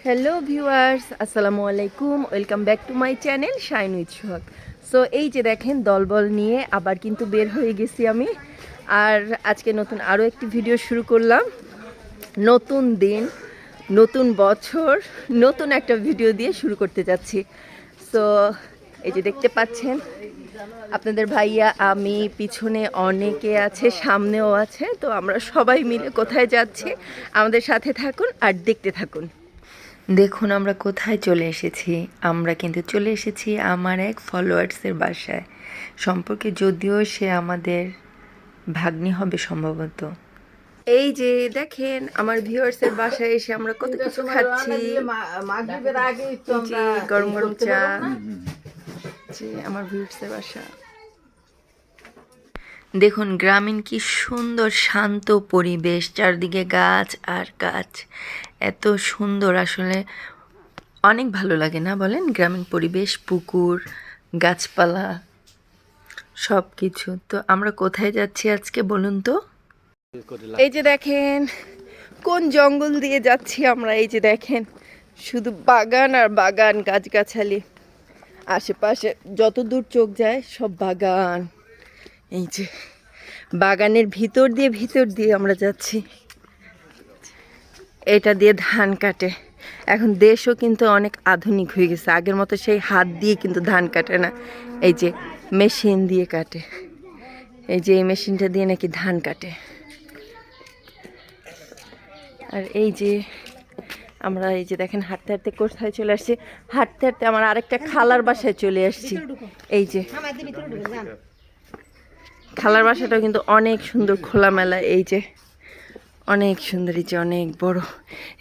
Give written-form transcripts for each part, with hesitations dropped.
Hello viewers, আসসালামু আলাইকুম। Welcome back to my channel shine with Sohag. So এই যে দেখেন দলবল নিয়ে আবার কিন্তু বের হয়ে গেছি আমি। আর আজকে নতুন আরও একটি ভিডিও শুরু করলাম। নতুন দিন, নতুন বছর, নতুন একটা ভিডিও দিয়ে শুরু করতে যাচ্ছি। সো এই যে দেখতে পাচ্ছেন আপনাদের ভাইয়া, আমি, পিছনে অনেকে আছে, সামনেও আছে। তো আমরা সবাই মিলে কোথায় যাচ্ছি আমাদের সাথে থাকুন আর দেখতে থাকুন। দেখুন আমরা কোথায় চলে এসেছি। আমরা কিন্তু চলে এসেছি আমার এক ফলোয়ার্সের বাসায়, সম্পর্কে যদিও সে আমাদের ভাগ্নি হবে সম্ভবত। এই যে দেখেন আমার ভিউয়ার্সের বাসায় এসে আমরা কত কিছু খাচ্ছি। গরম গরম চা। আমার ভিউয়ার্সের বাসা দেখুন, গ্রামীণ কি সুন্দর শান্ত পরিবেশ, চারদিকে গাছ আর গাছ, এত সুন্দর। আসলে অনেক ভালো লাগে না বলেন? গ্রামীণ পরিবেশ, পুকুর, গাছপালা, সব কিছু। তো আমরা কোথায় যাচ্ছি আজকে বলুন তো? এই যে দেখেন কোন জঙ্গল দিয়ে যাচ্ছি আমরা। এই যে দেখেন শুধু বাগান আর বাগান, গাছগাছালি, আশেপাশে যত দূর চোখ যায় সব বাগান। এই যে বাগানের ভিতর দিয়ে আমরা যাচ্ছি। এটা দিয়ে ধান কাটে। এখন দেশও কিন্তু অনেক আধুনিক হয়ে গেছে, আগের মতো সেই হাত দিয়ে কিন্তু ধান কাটে না, এই যে মেশিন দিয়ে কাটে। এই যে এই মেশিনটা দিয়ে নাকি ধান কাটে। আর এই যে আমরা এই যে দেখেন হাঁটতে হাঁটতে কোথায় চলে আসছি। হাঁটতে হাঁটতে আমার আরেকটা খালার বাসায় চলে আসছি। এই যে খালার বাসাটাও কিন্তু অনেক সুন্দর, খোলামেলা। এই যে অনেক সুন্দর, এই যে অনেক বড়।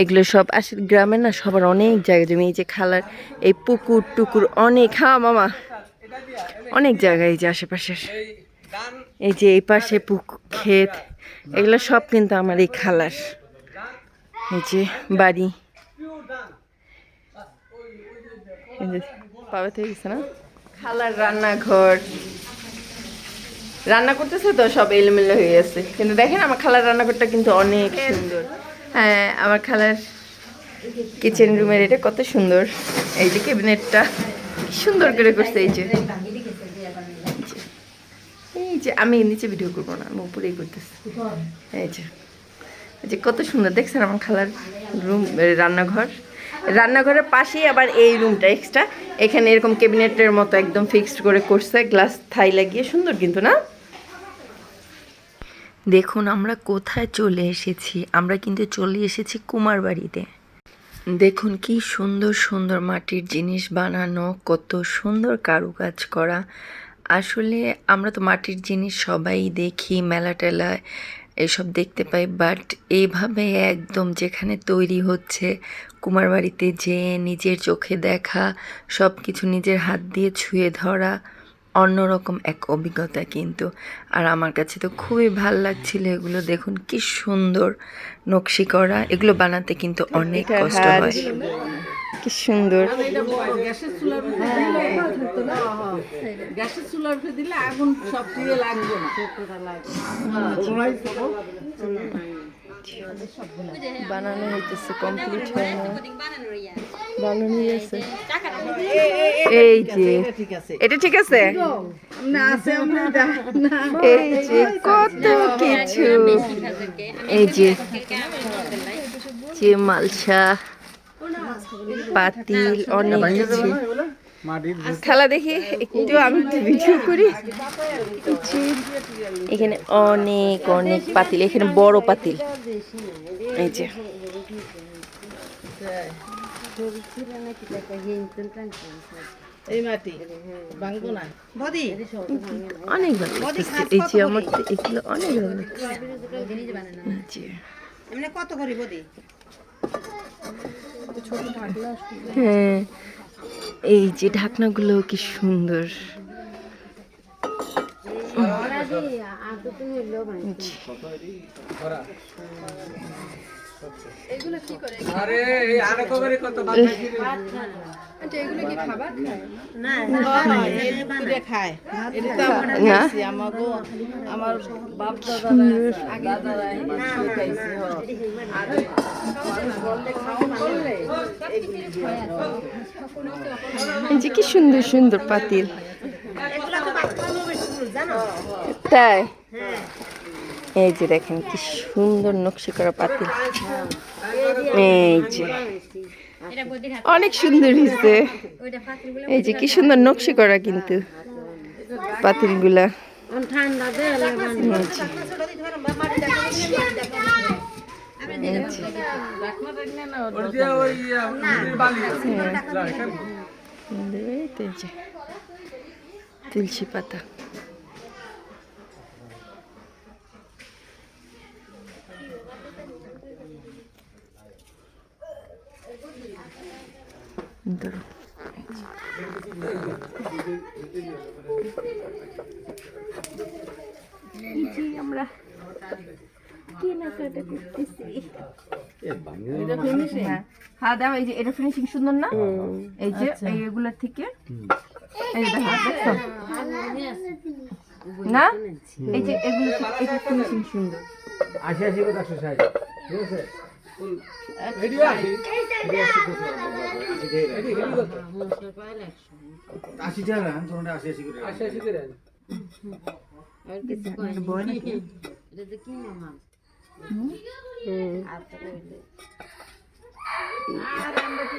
এগুলো সব আসলে গ্রামে না, সবার অনেক জায়গা জমি। এই যে খালার এই পুকুর টুকুর অনেক, হ্যাঁ মামা, অনেক জায়গায়। এই যে আশেপাশের এই যে এই পাশে পুকুর, ক্ষেত, এগুলো সব কিন্তু আমার এই খালার। এই যে বাড়ি পাবে গেছে না, খালার রান্নাঘর। রান্না করতেছে তো সব এলোমেলো হয়ে গেছে, কিন্তু দেখেন আমার খালার রান্নাঘরটা কিন্তু অনেক সুন্দর। হ্যাঁ, আমার খালার কিচেন রুমের এটা কত সুন্দর। এই যে ক্যাবিনেটটা সুন্দর করে করছে। এই যে আমি নিচে ভিডিও করবো না, আমি উপরেই করতেছি। এই যে কত সুন্দর দেখছেন আমার খালার রুম, রান্নাঘর। রান্নাঘরের পাশেই আবার এই রুমটা এক্সট্রা। এখানে এরকম ক্যাবিনেটের মতো একদম ফিক্সড করে করছে, গ্লাস থাই লাগিয়ে, সুন্দর কিন্তু না? দেখুন আমরা কোথায় চলে এসেছি। আমরা কিন্তু চলে এসেছি কুমার বাড়িতে। দেখুন কি সুন্দর সুন্দর মাটির জিনিস বানানো, কত সুন্দর কারুকাজ করা। আসলে আমরা তো মাটির জিনিস সবাই দেখি, মেলা টেলায় এসব দেখতে পাই, বাট এইভাবে একদম যেখানে তৈরি হচ্ছে কুমার বাড়িতে যেয়ে নিজের চোখে দেখা, সব কিছু নিজের হাত দিয়ে ছুঁয়ে ধরা অন্যরকম এক অভিজ্ঞতা কিন্তু। আর আমার কাছে তো খুবই ভাল লাগছিল এগুলো। দেখুন কি সুন্দর নকশি করা, এগুলো বানাতে কিন্তু অনেক কষ্ট হয়। কি সুন্দর। গ্যাসের চুলার দিলে আগুন সব দিয়ে লাগবে না। বানানো হইতেছে, কমপ্লিট হয় না, বানানো হয়েছে। এই যে এটা ঠিক আছে। এই যে কত কিছু, এই যে মালসা, পাতিল, অনেক কিছু। খেলা দেখি একটু, আমি একটু ভিডিও করি। এখানে অনেক অনেক পাতিল, এখানে বড় পাতিল। এই যে অনেক ভালো লাগতেছে। এই যে আমার এগুলো অনেক ভালো লাগতেছে। কত করি বদি? হ্যাঁ, এই যে ঢাকনাগুলো কি সুন্দর। এগুলো কি করে? আরে এই আরে কবরে কত ভাত আচ্ছা, এগুলো কি খাবার খায়? না, এটা খায়। এটা তো আমরা খাইছি, আমার বাপ দাদারা আগে দাদারা খাইছে। আর বললে খাও বললে এই যে কি সুন্দর সুন্দর পাতিল, তাই এই যে দেখেন কি সুন্দর নকশি করা পাতিল, এই যে অনেক সুন্দর হয়েছে। এই যে কি সুন্দর নকশি করা কিন্তু পাতিলগুলা। তুলসী পাতা, আমরা কেনাকাটা করতেছি। খাওয়া দাওয়া, এই যে এটা ফিনিশিং সুন্দর না, এই যে এইগুলোর থেকে এই দেখো না, এই যে এগুলো এটা ফিনিশিং সুন্দর। 80 করে 160 ঠিক আছে।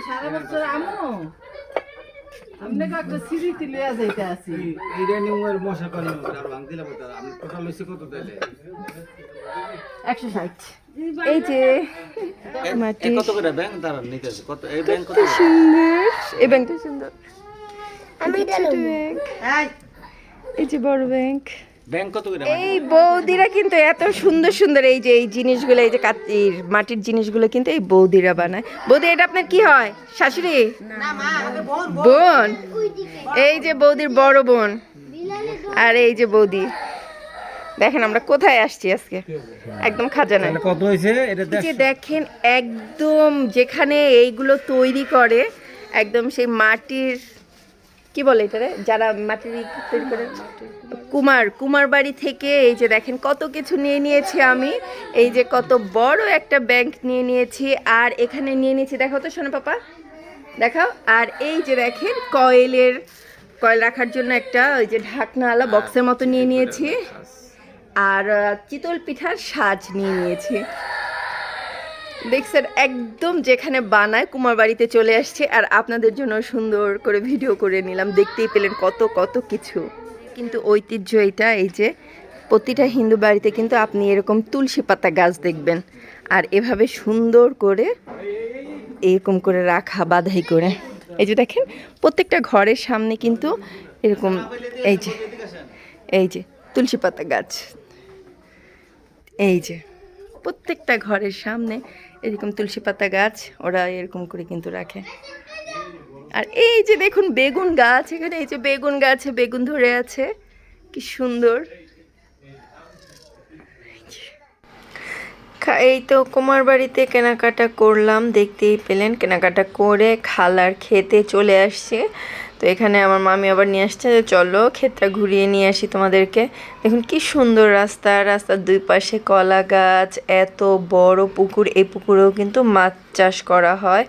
সারা বছর আমো আপনাকে একটা সিঁড়িতে লইয়া যাইতে আছি। মশা করে আর ভাঙ দিলাম আমি টোটাল লইছি কত তাইলে 160। এই যে মাটি কত করে ব্যাংক দাঁড়ান নিতেছে কত এই ব্যাংক কত সুন্দর, এই ব্যাংকটা সুন্দর, আমি ছোট ব্যাংক, এই যে বড় ব্যাংক। ব্যাংক কত করে? এই বৌদিরা কিন্তু এত সুন্দর সুন্দর এই যে এই জিনিসগুলো, এই যে কাতির মাটির জিনিসগুলো কিন্তু এই বৌদিরা বানায়। বৌদি এটা আপনার কি হয়? শাশুড়ি? বোন? এই যে বৌদির বড় বোন, আর এই যে বৌদি। দেখেন আমরা কোথায় আসছি আজকে, একদম খাজানায়। কত হইছে এটা যে দেখেন একদম যেখানে এইগুলো তৈরি করে, একদম সেই মাটির কি বলে এটারে, যারা মাটির তৈরি করে, কুমার বাড়ি থেকে এই যে দেখেন কত কিছু নিয়ে নিয়েছি আমি। এই যে কত বড় একটা ব্যাংক নিয়ে নিয়েছি, আর এখানে নিয়ে নিয়েছি, দেখো তো সোনা পাপা দেখাও। আর এই যে দেখেন কয়েল রাখার জন্য একটা ওই যে ঢাকনাওয়ালা বক্সের মতো নিয়ে নিয়েছি, আর চিতল পিঠার সাজ নিয়ে নিয়েছি। দেখছেন একদম যেখানে বানায় কুমার বাড়িতে চলে আসছে, আর আপনাদের জন্য সুন্দর করে ভিডিও করে নিলাম। দেখতেই পেলেন কত কত কিছু। কিন্তু ঐতিহ্য এটা, এই যে প্রতিটা হিন্দু বাড়িতে কিন্তু আপনি এরকম তুলসী পাতা গাছ দেখবেন, আর এভাবে সুন্দর করে এরকম করে রাখা বাধাই করে। এই যে দেখেন প্রত্যেকটা ঘরের সামনে কিন্তু এরকম এই যে তুলসী পাতা গাছ, এই যে প্রত্যেকটা ঘরের সামনে এরকম তুলসী পাতা গাছ ওরা এরকম করে কিন্তু রাখে। আর এই যে দেখুন বেগুন গাছ, এখানে এই যে বেগুন গাছে বেগুন ধরে আছে, কি সুন্দর। এই তো কুমার বাড়িতে কেনাকাটা করলাম, দেখতেই পেলেন। কেনাকাটা করে খালার খেতে চলে আসছে। তো এখানে আমার মামি আবার নিয়ে আসছে, চলো ক্ষেতটা ঘুরিয়ে নিয়ে আসি তোমাদেরকে। দেখুন কি সুন্দর রাস্তার দুই পাশে কলা গাছ, এত বড় পুকুর। এই পুকুরেও কিন্তু মাছ চাষ করা হয়,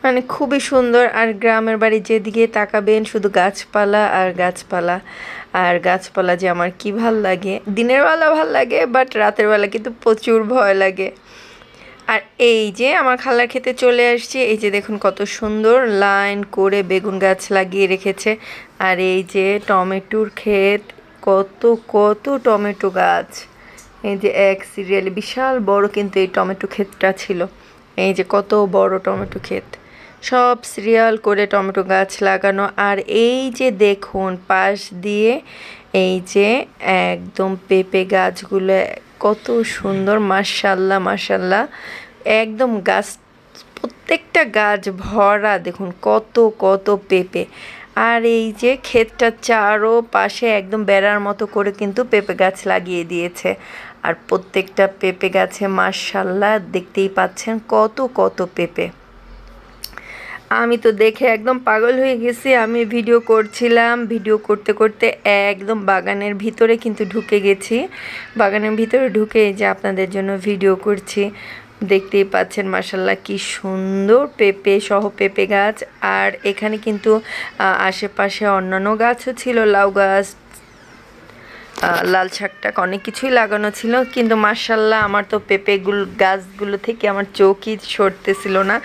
মানে খুবই সুন্দর। আর গ্রামের বাড়ি যেদিকে তাকাবেন শুধু গাছপালা আর গাছপালা আর গাছপালা, যে আমার কি ভাল লাগে। দিনের বেলা ভাল লাগে, বাট রাতের বেলা কিন্তু প্রচুর ভয় লাগে। আর এই যে আমার খালার খেতে চলে আসছে, এই যে দেখুন কত সুন্দর লাইন করে বেগুন গাছ লাগিয়ে রেখেছে। আর এই যে টমেটোর ক্ষেত, কত কত টমেটো গাছ। এই যে এক সিরিয়ালে বিশাল বড় কিন্তু এই টমেটো ক্ষেতটা ছিল। এই যে কত বড় টমেটো ক্ষেত, সব সিরিয়াল করে টমেটো গাছ লাগানো। আর এই যে দেখুন পাশ দিয়ে এই যে একদম পেঁপে গাছগুলো কত সুন্দর, মাশাআল্লাহ মাশাআল্লাহ। একদম গাছ প্রত্যেকটা গাছ ভরা, দেখুন কত কত পেঁপে। আর এই যে ক্ষেতটা চারো পাশে একদম বেড়ার মতো করে কিন্তু পেঁপে গাছ লাগিয়ে দিয়েছে। আর প্রত্যেকটা পেঁপে গাছে মাশাআল্লাহ দেখতেই পাচ্ছেন কত কত পেঁপে। আমি তো দেখে একদম পাগল হয়ে গেছি। আমি ভিডিও করছিলাম, ভিডিও করতে করতে একদম বাগানের ভিতরে কিন্তু ঢুকে গেছি। বাগানের ভিতরে ঢুকে যে আপনাদের জন্য ভিডিও করছি। দেখতেই পাচ্ছেন মাশাল্লাহ কি সুন্দর পেঁপে সহ পেঁপে গাছ। আর এখানে কিন্তু আশেপাশে অন্যান্য গাছও ছিল, লাউ গাছ, লাল শাকটাক অনেক কিছুই লাগানো ছিল, কিন্তু মাশাল্লাহ আমার তো গাছগুলো থেকে আমার চোখই সরতেছিল না,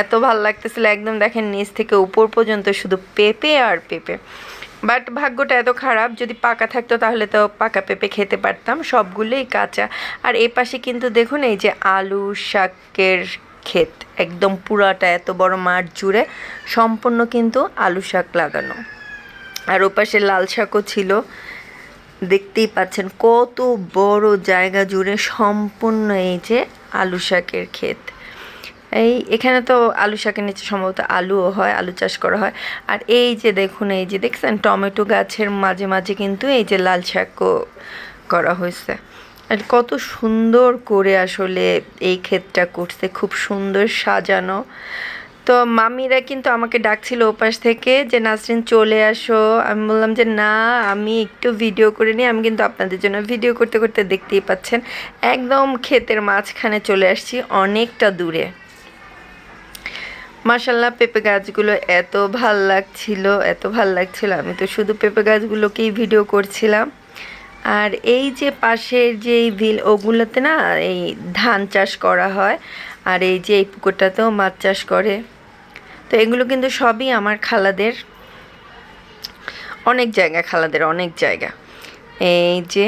এত ভালো লাগতেছিল। একদম দেখেন নিচ থেকে উপর পর্যন্ত শুধু পেঁপে আর পেঁপে। বাট ভাগ্যটা এত খারাপ, যদি পাকা থাকতো তাহলে তো পাকা পেঁপে খেতে পারতাম, সবগুলোই কাঁচা। আর এই পাশে কিন্তু দেখুন এই যে আলু শাকের ক্ষেত, একদম পুরাটা এত বড় মাঠ জুড়ে সম্পূর্ণ কিন্তু আলু শাক লাগানো। আর ওপাশে লাল শাকও ছিল, দেখতেই পাচ্ছেন কত বড় জায়গা জুড়ে সম্পূর্ণ এই যে আলু শাকের ক্ষেত। এখানে তো আলু শাকের নিচে সম্ভবত আলুও হয়, আলু চাষ করা হয়। আর এই যে দেখুন, এই যে দেখছেন টমেটো গাছের মাঝে মাঝে কিন্তু এই যে লাল শাকও করা হয়েছে। আর কত সুন্দর করে আসলে এই ক্ষেতটা করছে, খুব সুন্দর সাজানো। তো মামিরা কিন্তু আমাকে ডাকছিল ওপাশ থেকে যে নাসরিন চলে আসো, আমি বললাম যে না, আমি একটু ভিডিও করে নিই। আমি কিন্তু আপনাদের জন্য ভিডিও করতে করতে দেখতেই পাচ্ছেন একদম ক্ষেতের মাঝখানে চলে আসছি, অনেকটা দূরে। মাশাল্লাহ পেঁপে গাছগুলো এত ভাল লাগছিল, আমি তো শুধু পেঁপে গাছগুলোকেই ভিডিও করছিলাম। আর এই যে পাশের যে ওগুলোতে না এই ধান চাষ করা হয়, আর এই যে এই পুকুরটাতেও মাছ চাষ করে। তো এগুলো কিন্তু সবই আমার খালাদের, অনেক জায়গা। এই যে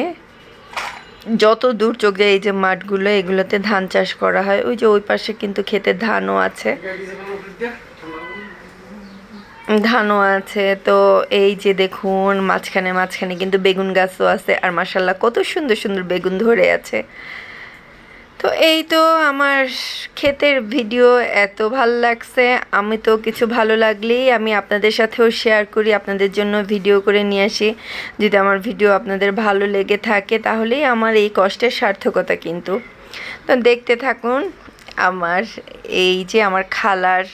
যত দূর চোখ যায় এই যে মাঠগুলো, এগুলোতে ধান চাষ করা হয়। ওই যে ওই পাশে কিন্তু ক্ষেতে ধানও আছে। তো এই যে দেখুন মাঝখানে কিন্তু বেগুন গাছও আছে। আর মাশাল্লাহ কত সুন্দর সুন্দর বেগুন ধরে আছে। তো এই তো আমার ক্ষেতের ভিডিও এত ভালো লাগছে, আমি তো কিছু ভালো লাগলেই আমি আপনাদের সাথেও শেয়ার করি, আপনাদের জন্য ভিডিও করে নিয়ে আসি। যদি আমার ভিডিও আপনাদের ভালো লেগে থাকে তাহলেই আমার এই কষ্টের সার্থকতা কিন্তু। তো দেখতে থাকুন আমার এই যে আমার খালার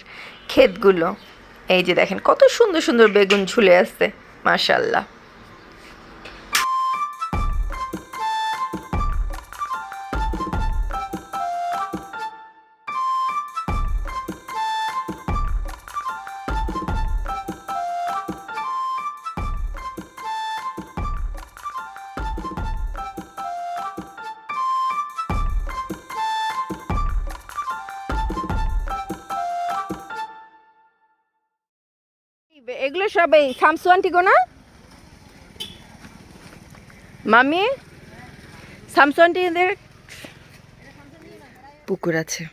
ক্ষেতগুলো। এই যে দেখেন কত সুন্দর সুন্দর বেগুন ঝুলে আসছে মাশাল্লাহ। এগুলো সব এই শামসু আন্টি গো না মামি? শামসু আন্টিদের পুকুর আছে,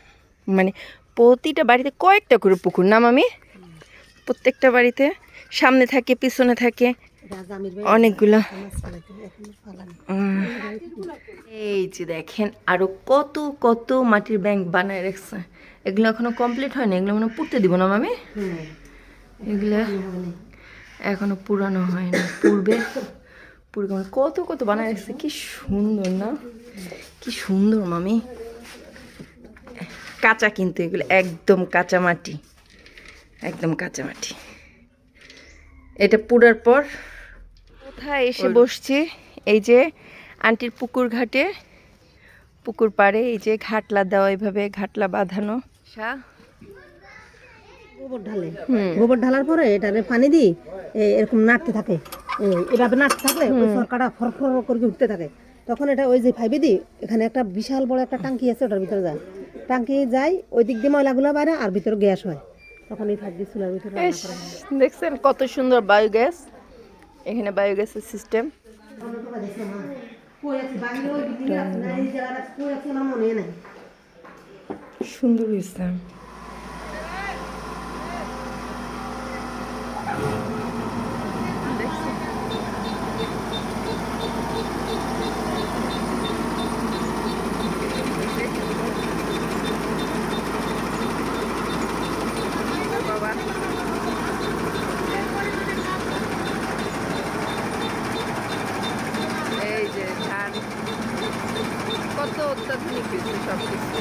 মানে প্রতিটা বাড়িতে কয়েকটা করে পুকুর না মামি? প্রত্যেকটা বাড়িতে সামনে থাকে পিছনে থাকে অনেকগুলো। এই যে দেখেন আরো কত কত মাটির ব্যাংক বানায় রাখছে, এগুলো এখনো কমপ্লিট হয়নি, এগুলো মনে পুড়তে দিব না মামি? এগুলো এখনো পুরানো হয় না, পূর্বে কত কত বানায় রাখছে, কি সুন্দর না, কি সুন্দর মামি। কাঁচা কিন্তু এগুলো একদম কাঁচা মাটি, এটা পুরার পর কোথায় এসে বসছি, এই যে আন্টির পুকুর ঘাটে, পুকুর পাড়ে এই যে ঘাটলা দেওয়া, এইভাবে ঘাটলা বাঁধানো। গোবর ঢালার পরে এটারে পানি দিই, এরকম নাড়তে থাকে, এভাবে নাড়তে থাকলে ওই সরকারটা ফরফর করে উঠতে থাকে। তখন এটা ওই যে ফাইভে দিই, এখানে একটা বিশাল বড় একটা টাঙ্কি আছে, ওটার ভিতরে যায়, টাঙ্কি যায় ওই দিক দিয়ে ময়লাগুলো বাইরে, আর ভিতরে গ্যাস হয়, তখন এই ফাইভ দিয়ে চুলার ভিতরে রান্না করা হয়। দেখছেন কত সুন্দর বায়োগ্যাস, এখানে বায়োগ্যাসের সিস্টেম। সুন্দর হয়েছে। এই যে ধান, কত অত্যাধুনিক কিছু সব কিছু।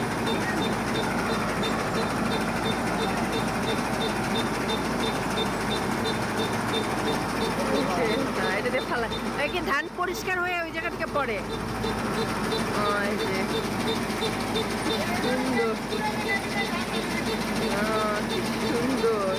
ধান পরিষ্কার হয়ে ওই জায়গা থেকে পড়ে। এই যে সুন্দর, কি সুন্দর।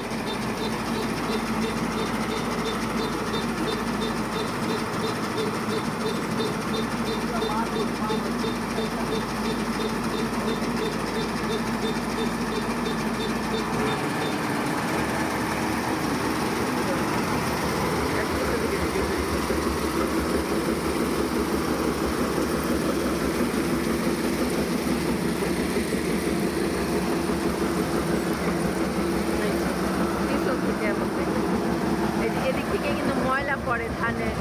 এদিক থেকে কিন্তু ময়লা পড়ে ধানের।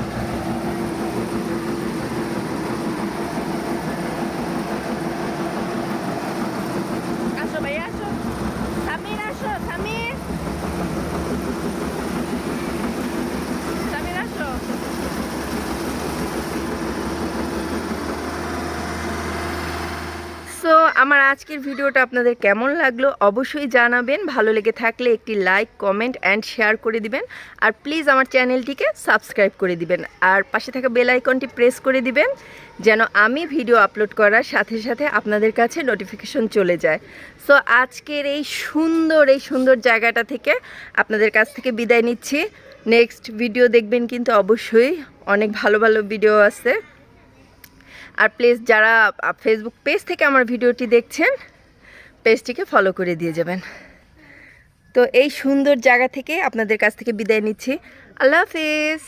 আসো ভাই আসো, সামির আসো, সামির সামির আসো। সো আমার আজকের ভিডিওটা আপনাদের কেমন লাগলো অবশ্যই জানাবেন। ভালো লেগে থাকলে একটি লাইক, কমেন্ট অ্যান্ড শেয়ার করে দিবেন। আর প্লিজ আমার চ্যানেলটিকে সাবস্ক্রাইব করে দিবেন, আর পাশে থাকা বেল আইকনটি প্রেস করে দিবেন যেন আমি ভিডিও আপলোড করার সাথে সাথে আপনাদের কাছে নোটিফিকেশন চলে যায়। সো আজকের এই সুন্দর জায়গাটা থেকে আপনাদের কাছ থেকে বিদায় নিচ্ছি। নেক্সট ভিডিও দেখবেন কিন্তু অবশ্যই, অনেক ভালো ভালো ভিডিও আছে। আর প্লিজ যারা ফেসবুক পেজ থেকে আমার ভিডিওটি দেখছেন, পেজটিকে ফলো করে দিয়ে যাবেন। তো এই সুন্দর জায়গা থেকে আপনাদের কাছ থেকে বিদায় নিচ্ছি। আল্লাহ হাফিজ।